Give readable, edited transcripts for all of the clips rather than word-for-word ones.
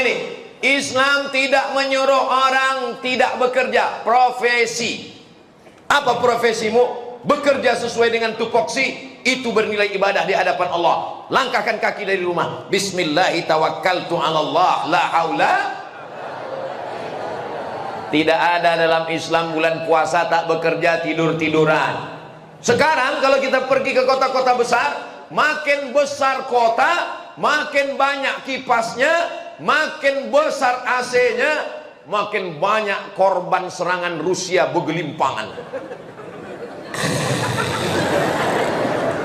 ini. Islam tidak menyuruh orang tidak bekerja. Profesi. Apa profesimu? Bekerja sesuai dengan tupoksi. Itu bernilai ibadah di hadapan Allah. Langkahkan kaki dari rumah. Bismillahi tawakkaltu 'alallah la haula. Tidak ada dalam Islam bulan puasa tak bekerja, tidur-tiduran. Sekarang kalau kita pergi ke kota-kota besar, makin besar kota, makin banyak kipasnya, makin besar AC-nya, makin banyak korban serangan Rusia bergelimpangan.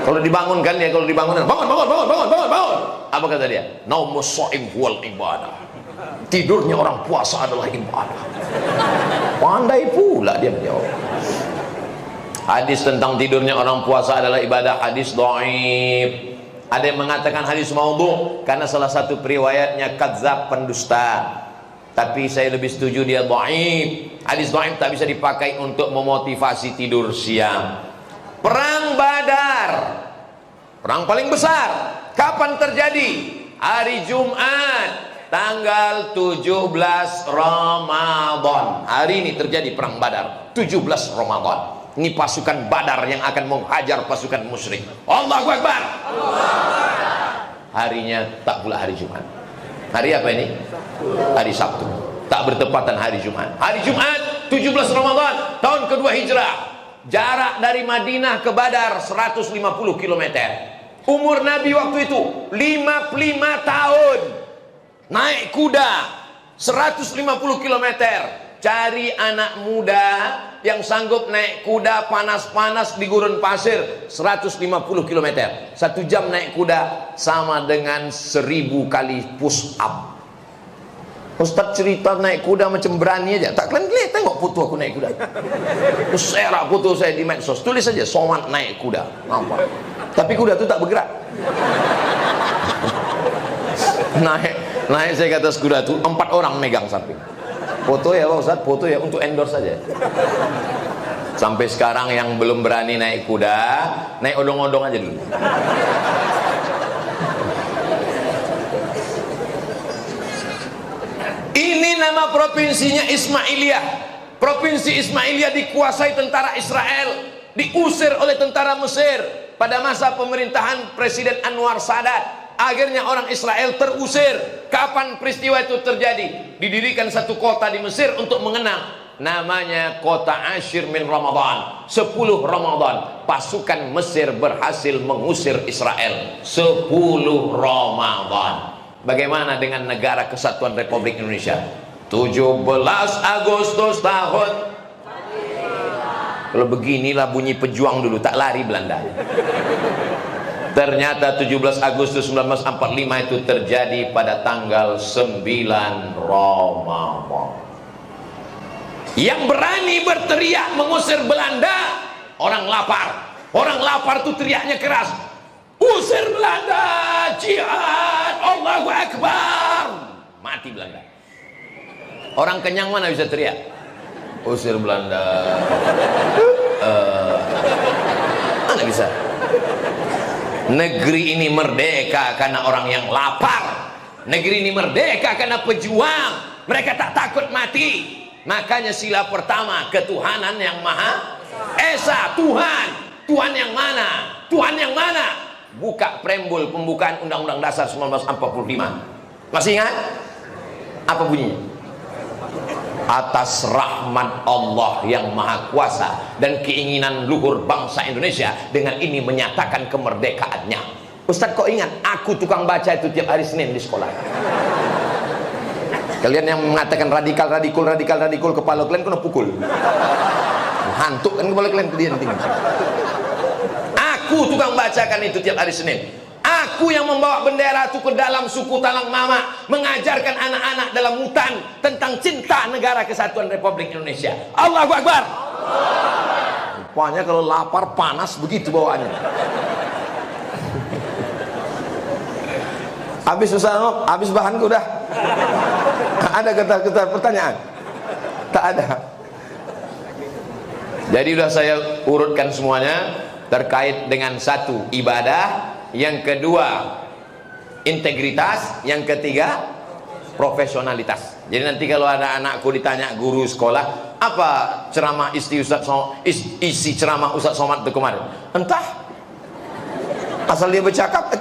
Kalau dibangunkan ya, kalau dibangunkan, bangun. Apa kata dia? Naumus shaim wal ibadah. Tidurnya orang puasa adalah ibadah. Pandai pula dia menjawab. Hadis tentang tidurnya orang puasa adalah ibadah, hadis dhaif. Ada yang mengatakan hadis maudhu karena salah satu periwayatnya kadzab, pendusta. Tapi saya lebih setuju dia dhaif. Hadis dhaif tak bisa dipakai untuk memotivasi tidur siang. Perang Badar, perang paling besar, kapan terjadi? Hari Jumat, tanggal 17 Ramadan. Hari ini terjadi perang Badar, 17 Ramadan. Ini pasukan Badar yang akan menghajar pasukan musyrik. Allahu Akbar. Harinya tak pula hari Jumat. Hari apa ini? Hari Sabtu. Tak bertepatan hari Jumat. Hari Jumat 17 Ramadan tahun kedua Hijrah. Jarak dari Madinah ke Badar 150 km. Umur Nabi waktu itu 55 tahun. Naik kuda 150 km. Cari anak muda yang sanggup naik kuda panas-panas di gurun pasir 150 km. 1 jam naik kuda sama dengan 1000 kali push up. Ustaz cerita naik kuda macam berani aja. Tak kalian lihat, tengok foto aku naik kuda. Terus share foto saya di medsos. Tulis saja Somad naik kuda. Nampak. Tapi kuda itu tak bergerak. Naik saya ke atas kuda itu 4 orang megang samping. Foto ya Pak Ustaz, foto ya untuk endorse saja. Sampai sekarang yang belum berani naik kuda, naik odong-odong aja dulu. Ini nama provinsinya Ismailiyah. Provinsi Ismailiyah dikuasai tentara Israel, diusir oleh tentara Mesir pada masa pemerintahan Presiden Anwar Sadat. Akhirnya orang Israel terusir. Kapan peristiwa itu terjadi? Didirikan satu kota di Mesir untuk mengenang. Namanya kota Ashir min Ramadan. 10 Ramadan pasukan Mesir berhasil mengusir Israel. 10 Ramadan. Bagaimana dengan Negara Kesatuan Republik Indonesia? 17 Agustus tahun. Kalau beginilah bunyi pejuang dulu, tak lari Belanda. Ternyata 17 Agustus 1945 itu terjadi pada tanggal 9 Ramadan. Yang berani berteriak mengusir Belanda, orang lapar. Orang lapar itu teriaknya keras. Usir Belanda, jihad, Allahu Akbar. Mati Belanda. Orang kenyang mana bisa teriak? Usir Belanda. Mana bisa? Negeri ini merdeka karena orang yang lapar. Negeri ini merdeka karena pejuang. Mereka tak takut mati. Makanya sila pertama, ketuhanan yang Maha Esa. Tuhan. Tuhan yang mana? Tuhan yang mana? Buka preambul pembukaan Undang-Undang Dasar 1945. Masih ingat? Apa bunyinya? Atas rahmat Allah yang Maha Kuasa dan keinginan luhur bangsa Indonesia, dengan ini menyatakan kemerdekaannya. Ustaz kok ingat? Aku tukang baca itu tiap hari Senin di sekolah. Kalian yang mengatakan radikal, kepala kalian kena pukul. Hantuk kan kepala kalian, kalian tinggi. Aku tukang bacakan itu tiap hari Senin. Aku yang membawa bendera itu ke dalam suku Talang Mama, mengajarkan anak-anak dalam hutan tentang cinta Negara Kesatuan Republik Indonesia. Allahu Akbar. Rupanya kalau lapar panas begitu bawaannya. Habis Ustaz, habis bahanku dah. Ada kata-kata pertanyaan? Tak ada. Jadi sudah saya urutkan semuanya terkait dengan satu, ibadah, yang kedua integritas, yang ketiga profesionalitas. Jadi nanti kalau ada anakku ditanya guru sekolah, apa ceramah isi ceramah Ustaz Somad itu kemarin? Entah, asal dia bercakap,